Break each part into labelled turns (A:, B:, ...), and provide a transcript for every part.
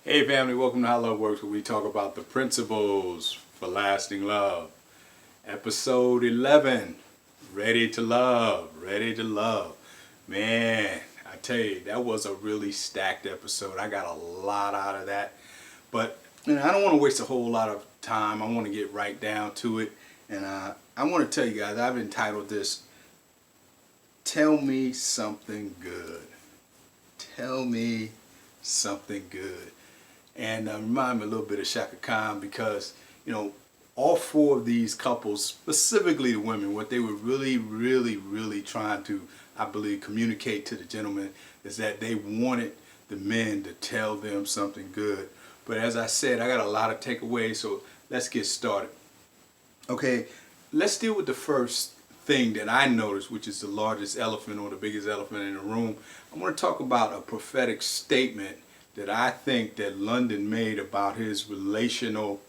A: Hey family, welcome to How Love Works, where we talk about the principles for lasting love. Episode 11, ready to love, ready to love. Man, I tell you, that was a really stacked episode. I got a lot out of that. But I don't want to waste a whole lot of time. I want to get right down to it. And I want to tell you guys, I've entitled this, Tell Me Something Good. Tell me something good. And remind me a little bit of Shaka Khan, because all four of these couples, specifically the women, what they were really trying to, I believe, communicate to the gentlemen is that they wanted the men to tell them something good. But as I said, I got a lot of takeaways, so let's get started. Okay, let's deal with the first thing that I noticed, which is the largest elephant or the biggest elephant in the room. I want to talk about a prophetic statement that I think that London made about his relational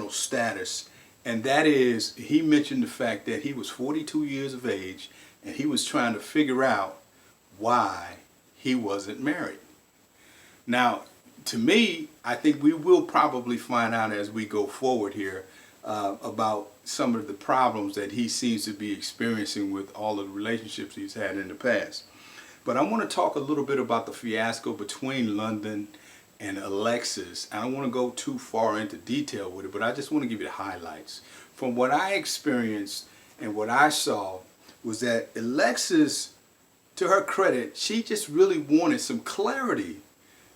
A: status, and that is, he mentioned the fact that he was 42 years of age and he was trying to figure out why he wasn't married. Now, to me, I think we will probably find out as we go forward here about some of the problems that he seems to be experiencing with all of the relationships he's had in the past. But I want to talk a little bit about the fiasco between London and Alexis. I don't want to go too far into detail with it, but I just want to give you the highlights. From what I experienced and what I saw was that Alexis, to her credit, she just really wanted some clarity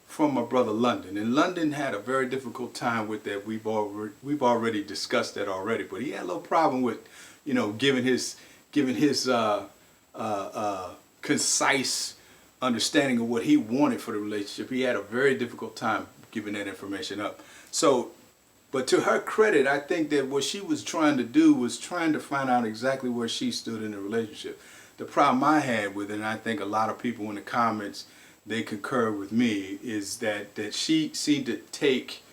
A: from my brother London. And London had a very difficult time with that. We've already discussed that already. But he had a little problem with, giving his concise understanding of what he wanted for the relationship. He had a very difficult time giving that information up. So, but to her credit, I think that what she was trying to do was trying to find out exactly where she stood in the relationship. The problem I had with it, and I think a lot of people in the comments, they concur with me, is that she seemed to take,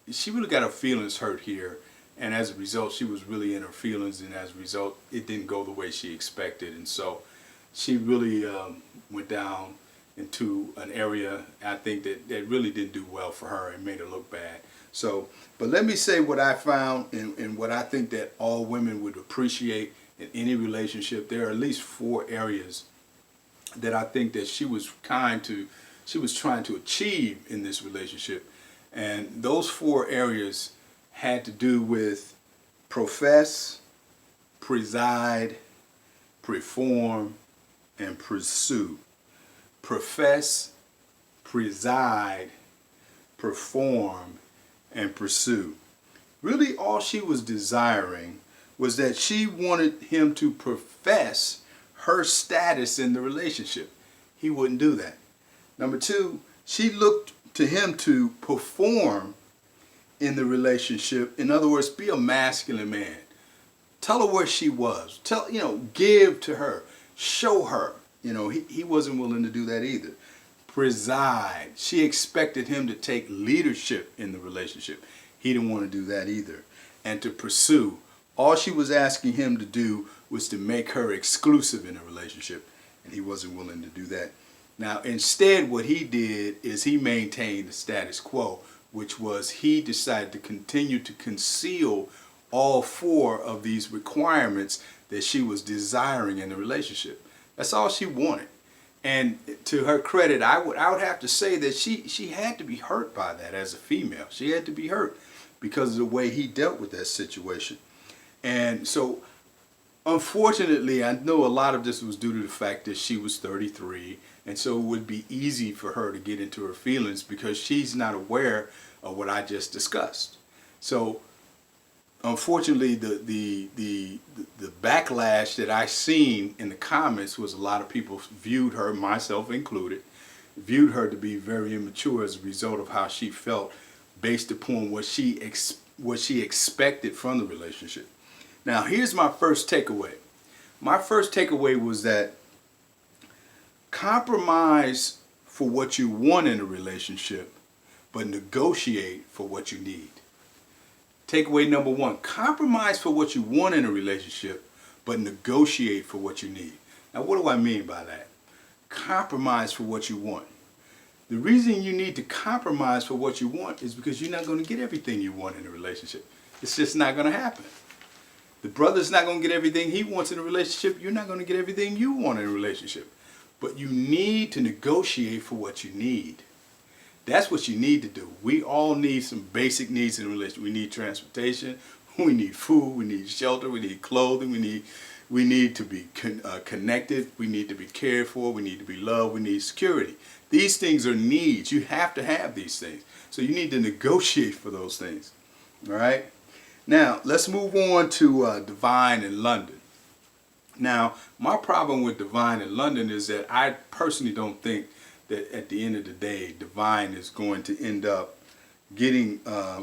A: she really got her feelings hurt here. And as a result, she was really in her feelings, and as a result, it didn't go the way she expected. And so she really went down into an area, I think, that really didn't do well for her and made her look bad. So, but let me say what I found and what I think that all women would appreciate in any relationship. There are at least 4 areas that I think that she was trying to achieve in this relationship. And those 4 areas had to do with profess, preside, perform, and pursue. Profess, preside, perform, and pursue. Really, all she was desiring was that she wanted him to profess her status in the relationship. He wouldn't do that. Number 2, she looked to him to perform in the relationship. In other words, be a masculine man. Tell her where she was. Give to her. Show her. He wasn't willing to do that either. Preside. She expected him to take leadership in the relationship. He didn't want to do that either. And to pursue. All she was asking him to do was to make her exclusive in a relationship. And he wasn't willing to do that. Now, instead, what he did is he maintained the status quo, which was he decided to continue to conceal all 4 of these requirements that she was desiring in the relationship. That's all she wanted. And to her credit, I would have to say that she had to be hurt by that as a female. She had to be hurt because of the way he dealt with that situation. And so, unfortunately, I know a lot of this was due to the fact that she was 33, and so it would be easy for her to get into her feelings because she's not aware of what I just discussed. So, unfortunately, the backlash that I seen in the comments was a lot of people viewed her, myself included, viewed her to be very immature as a result of how she felt based upon what she expected from the relationship. Now, here's my first takeaway. My first takeaway was that compromise for what you want in a relationship, but negotiate for what you need. Takeaway number 1, compromise for what you want in a relationship, but negotiate for what you need. Now, what do I mean by that? Compromise for what you want. The reason you need to compromise for what you want is because you're not going to get everything you want in a relationship. It's just not going to happen. The brother's not going to get everything he wants in a relationship. You're not going to get everything you want in a relationship. But you need to negotiate for what you need. That's what you need to do. We all need some basic needs in a relationship. We need transportation. We need food. We need shelter. We need clothing. We need to be connected. We need to be cared for. We need to be loved. We need security. These things are needs. You have to have these things. So you need to negotiate for those things. All right? Now, let's move on to Divine in London. Now, my problem with Divine in London is that I personally don't think that at the end of the day, Divine is going to end up getting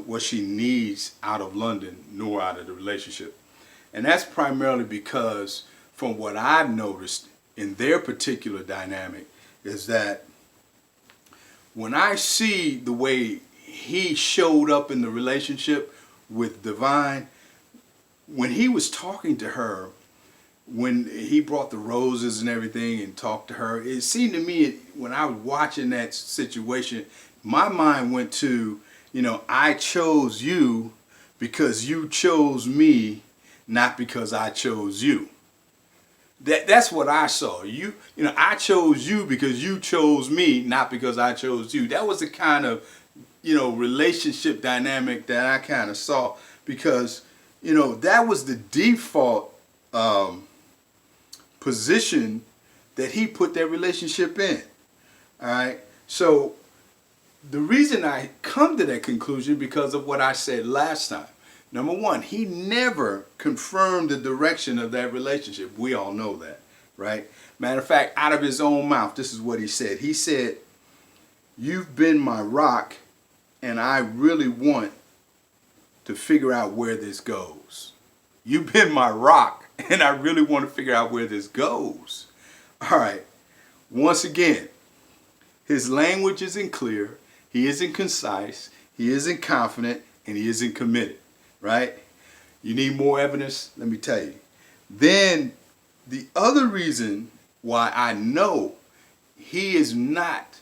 A: what she needs out of London nor out of the relationship. And that's primarily because from what I've noticed in their particular dynamic is that when I see the way he showed up in the relationship with Divine, when he was talking to her, when he brought the roses and everything and talked to her, it seemed to me when I was watching that situation, my mind went to, I chose you because you chose me, not because I chose you. That's what I saw. I chose you because you chose me, not because I chose you. That was the kind of, relationship dynamic that I kind of saw because, that was the default position that he put that relationship in. All right. So the reason I come to that conclusion because of what I said last time. Number one, he never confirmed the direction of that relationship. We all know that, right? Matter of fact, out of his own mouth, this is what he said. He said, "You've been my rock, and I really want to figure out where this goes." You've been my rock, and I really want to figure out where this goes. All right. Once again, his language isn't clear. He isn't concise. He isn't confident, and he isn't committed. Right? You need more evidence? Let me tell you. Then the other reason why I know he is not,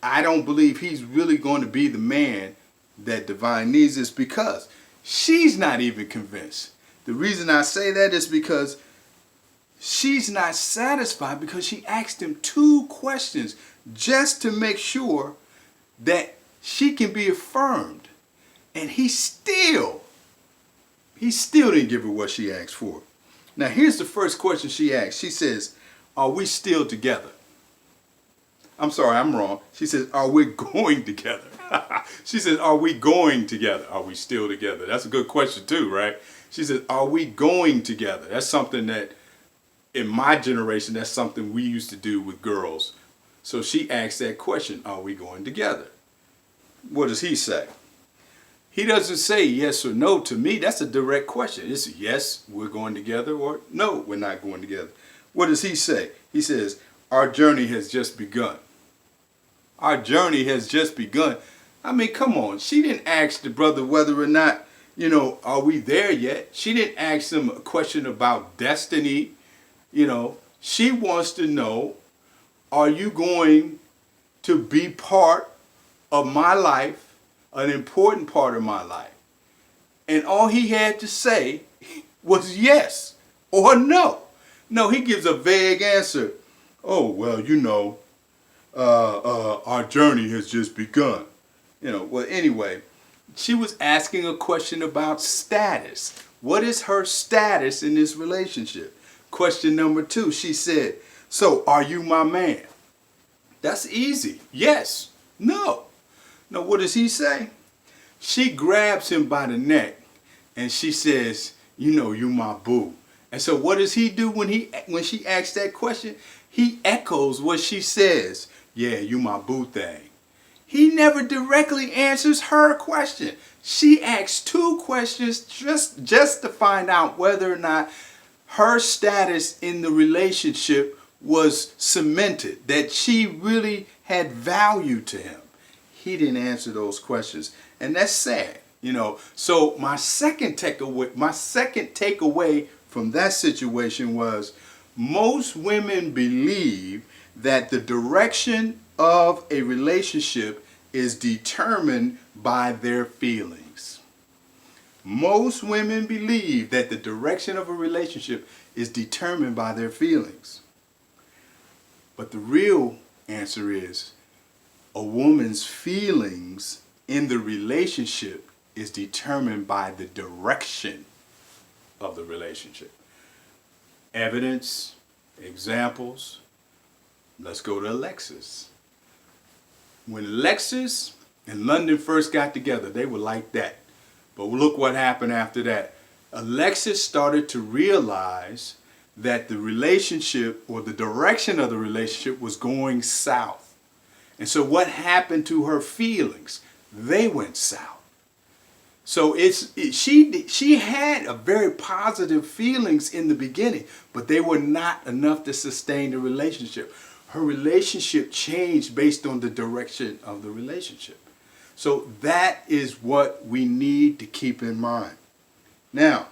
A: I don't believe he's really going to be the man that Divine needs is because she's not even convinced. The reason I say that is because she's not satisfied because she asked him 2 questions just to make sure that she can be affirmed. And he still didn't give her what she asked for. Now, here's the first question she asked. She says, "Are we still together?" I'm sorry, I'm wrong. She says, "Are we going together?" She says, "Are we going together? Are we still together?" That's a good question too, right? She says, "Are we going together?" That's something that, in my generation, that's something we used to do with girls. So she asked that question, "Are we going together?" What does he say? He doesn't say yes or no to me. That's a direct question. It's yes, we're going together, or no, we're not going together. What does he say? He says, "Our journey has just begun." Our journey has just begun. I mean, come on. She didn't ask the brother whether or not, are we there yet? She didn't ask him a question about destiny. She wants to know, are you going to be part of my life? An important part of my life. And all he had to say was yes or no. No, he gives a vague answer. "Oh, well, our journey has just begun." Well, anyway, she was asking a question about status. What is her status in this relationship? Question number 2, she said, "So are you my man?" That's easy. Yes. No. Now, what does he say? She grabs him by the neck and she says, "You my boo." And so what does he do when she asks that question? He echoes what she says. "Yeah, you my boo thing." He never directly answers her question. She asks 2 questions just to find out whether or not her status in the relationship was cemented, that she really had value to him. He didn't answer those questions, and that's sad, So my second takeaway from that situation was most women believe that the direction of a relationship is determined by their feelings. Most women believe that the direction of a relationship is determined by their feelings. But the real answer is a woman's feelings in the relationship is determined by the direction of the relationship. Evidence, examples. Let's go to Alexis. When Alexis and London first got together, they were like that. But look what happened after that. Alexis started to realize that the relationship or the direction of the relationship was going south. And so what happened to her feelings? They went south. So she had a very positive feelings in the beginning, but they were not enough to sustain the relationship. Her relationship changed based on the direction of the relationship. So that is what we need to keep in mind. Now,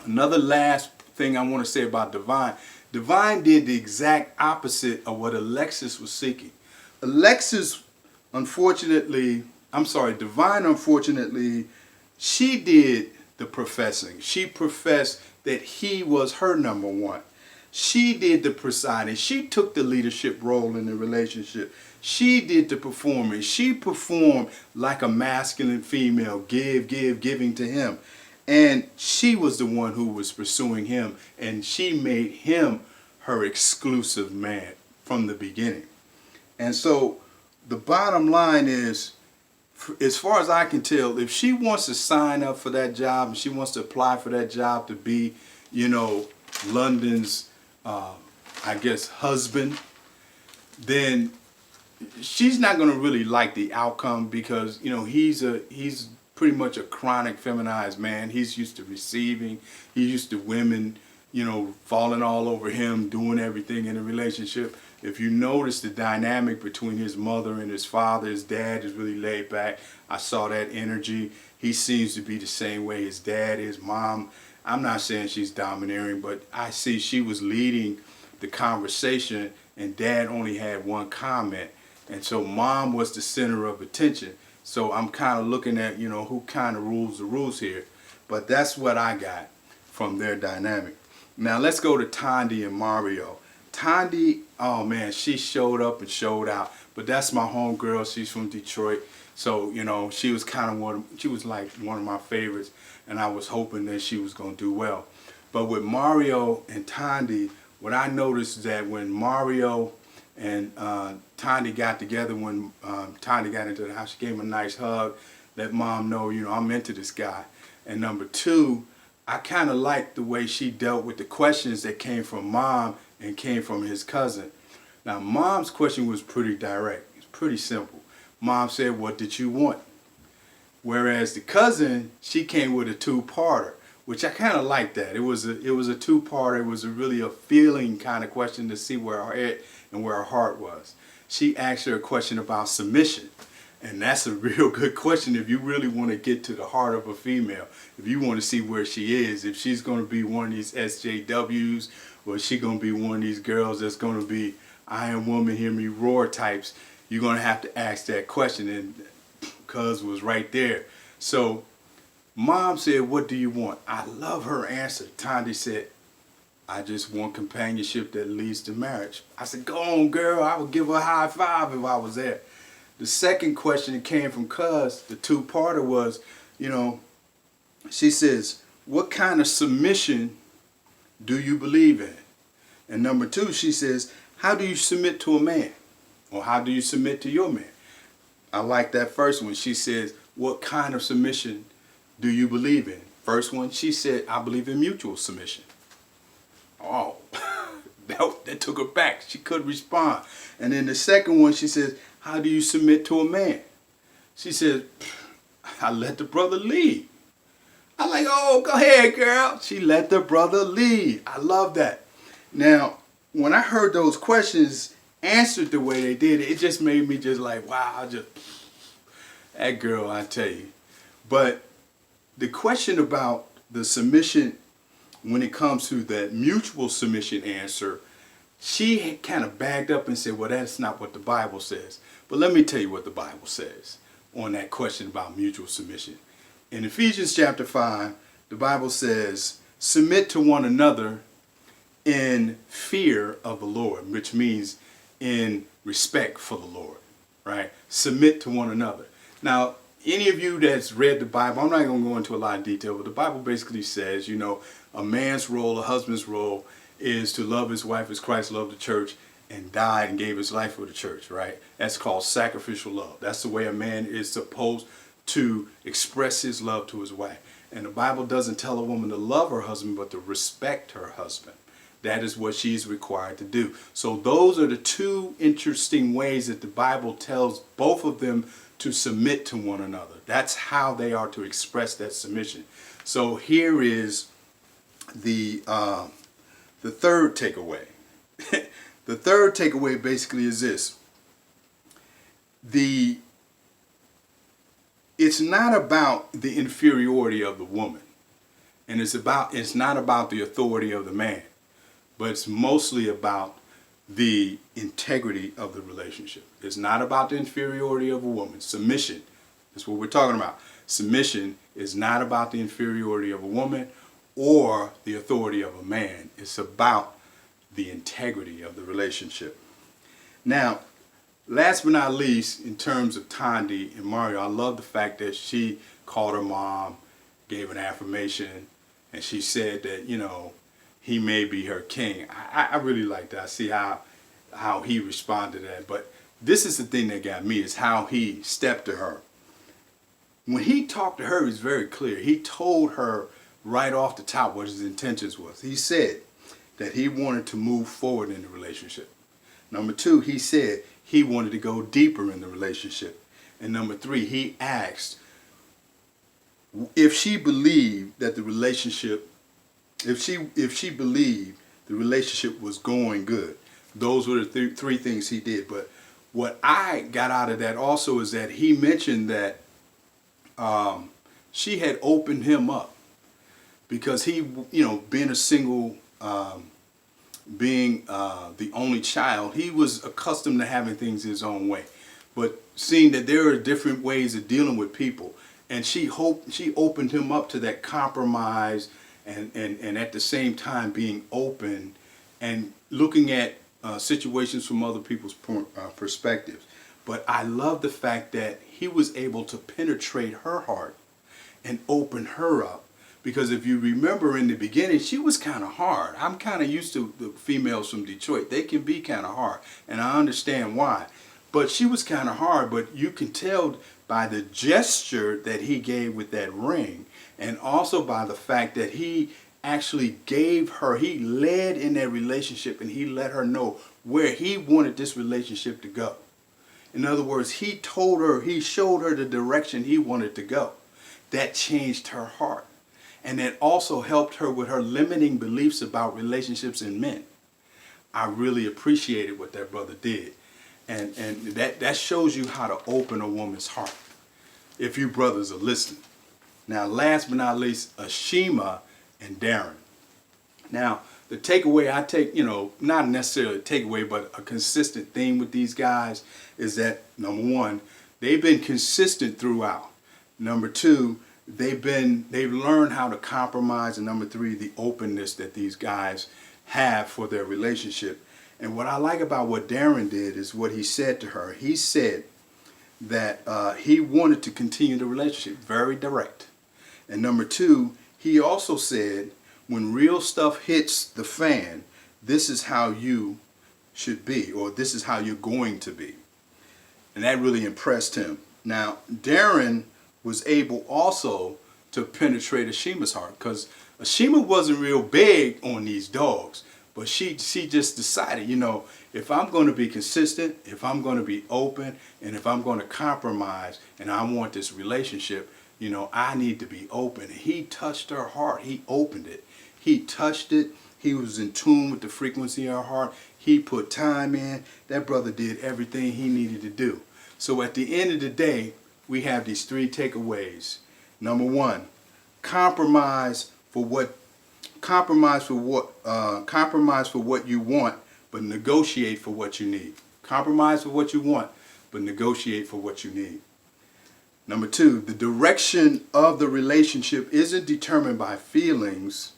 A: another last thing I want to say about Divine. Divine did the exact opposite of what Alexis was seeking. Divine, unfortunately, she did the professing. She professed that he was her number one. She did the presiding. She took the leadership role in the relationship. She did the performing. She performed like a masculine female, giving to him. And she was the one who was pursuing him, and she made him her exclusive man from the beginning. And so the bottom line is, as far as I can tell, if she wants to sign up for that job and she wants to apply for that job to be, London's, husband, then she's not going to really like the outcome because, he's pretty much a chronic feminized man. He's used to receiving. He's used to women, falling all over him, doing everything in a relationship. If you notice the dynamic between his mother and his father, his dad is really laid back. I saw that energy. He seems to be the same way his dad is. Mom, I'm not saying she's domineering, but I see she was leading the conversation and dad only had one comment. And so mom was the center of attention. So I'm kind of looking at, who kind of rules the rules here. But that's what I got from their dynamic. Now let's go to Tandy and Mario. Tandy, oh man, she showed up and showed out. But that's my homegirl. She's from Detroit. So, she was she was like one of my favorites. And I was hoping that she was going to do well. But with Mario and Tandy, what I noticed is that when Mario and Tandy got together, when Tandy got into the house, she gave him a nice hug, let mom know, I'm into this guy. And number two, I kind of liked the way she dealt with the questions that came from mom and came from his cousin. Now, mom's question was pretty direct. It's pretty simple. Mom said, "What did you want?" Whereas the cousin, she came with a two-parter, which I kind of liked that. It was a two-parter. It was really a feeling kind of question to see where her head and where her heart was. She asked her a question about submission. And that's a real good question if you really want to get to the heart of a female. If you want to see where she is, if she's going to be one of these SJWs, or is she going to be one of these girls that's going to be I am woman, hear me roar types, you're going to have to ask that question. And Cuz was right there. So mom said, "What do you want?" I love her answer. Tandy said, "I just want companionship that leads to marriage." I said, "Go on, girl. I would give her a high five if I was there." The second question that came from Cuz, the two-parter was, she says, "What kind of submission do you believe in?" And number two, she says, "How do you submit to a man?" Or how do you submit to your man? I like that first one. She says, "What kind of submission do you believe in?" First one, she said, "I believe in mutual submission." Oh, that took her back. She couldn't respond. And then the second one, she says, "How do you submit to a man?" She said, "I let the brother lead." I'm like, "Oh, go ahead, girl." She let the brother lead. I love that. Now, when I heard those questions answered the way they did, it just made me just like, wow, that girl, I tell you. But the question about the submission, when it comes to that mutual submission answer, she kind of bagged up and said, well, that's not what the Bible says. But let me tell you what the Bible says on that question about mutual submission. In Ephesians chapter 5, the Bible says, submit to one another in fear of the Lord, which means in respect for the Lord, right? Submit to one another. Now, any of you that's read the Bible, I'm not going to go into a lot of detail, but the Bible basically says, you know, a man's role, a husband's role is to love his wife as Christ loved the church and died and gave his life for the church, right? That's called sacrificial love. That's the way a man is supposed to express his love to his wife. And the Bible doesn't tell a woman to love her husband, but to respect her husband. That is what she's required to do. So those are the two interesting ways that the Bible tells both of them to submit to one another. That's how they are to express that submission. So here is the third takeaway. The third takeaway basically is this. It's not about the inferiority of the woman, and it's not about the authority of the man, but it's mostly about the integrity of the relationship. It's not about the inferiority of a woman. Submission is what we're talking about. Submission is not about the inferiority of a woman or the authority of a man. It's about the integrity of the relationship. Now, last but not least, in terms of Tandi and Mario, I love the fact that she called her mom, gave an affirmation, and she said that, you know, he may be her king. I really like that. I see how he responded to that. But this is the thing that got me, is how he stepped to her. When he talked to her, he was very clear. He told her right off the top what his intentions was. He said that he wanted to move forward in the relationship. Number two, he said he wanted to go deeper in the relationship. And number three, he asked if she believed that the relationship, if she believed the relationship was going good. Those were the three things he did. But what I got out of that also is that he mentioned that she had opened him up, because he, you know, being a single, being the only child, he was accustomed to having things his own way. But seeing that there are different ways of dealing with people, and she opened him up to that compromise, and at the same time being open and looking at situations from other people's perspectives. But I love the fact that he was able to penetrate her heart and open her up. Because if you remember in the beginning, she was kind of hard. I'm kind of used to the females from Detroit. They can be kind of hard, and I understand why. But she was kind of hard, but you can tell by the gesture that he gave with that ring, and also by the fact that he actually gave her, he led in that relationship, and he let her know where he wanted this relationship to go. In other words, he told her, he showed her the direction he wanted to go. That changed her heart. And that also helped her with her limiting beliefs about relationships and men. I really appreciated what that brother did. And that shows you how to open a woman's heart, if you brothers are listening. Now, last but not least, Ashima and Darren. Now, the takeaway I take, you know, not necessarily a takeaway, but a consistent theme with these guys is that, number one, they've been consistent throughout. Number two, they've learned how to compromise. And number three, the openness that these guys have for their relationship. And what I like about what Darren did is what he said to her. He said that he wanted to continue the relationship, very direct. And number two, he also said, when real stuff hits the fan, this is how you should be, or this is how you're going to be. And that really impressed him. Now, Darren was able also to penetrate Ashima's heart, because Ashima wasn't real big on these dogs, but she just decided, you know, if I'm going to be consistent, if I'm going to be open, and if I'm going to compromise, and I want this relationship, you know, I need to be open. And he touched her heart. He opened it. He touched it. He was in tune with the frequency of her heart. He put time in. That brother did everything he needed to do. So at the end of the day, we have these three takeaways. Number one, compromise for what you want, but negotiate for what you need. Compromise for what you want, but negotiate for what you need. Number 2, the direction of the relationship isn't determined by feelings.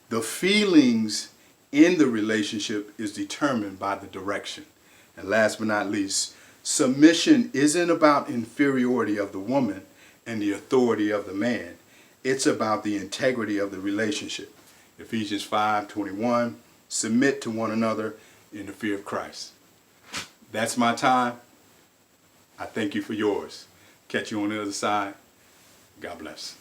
A: The feelings in the relationship is determined by the direction. And last but not least, submission isn't about inferiority of the woman and the authority of the man. It's about the integrity of the relationship. Ephesians 5:21, submit to one another in the fear of Christ. That's my time. I thank you for yours. Catch you on the other side. God bless.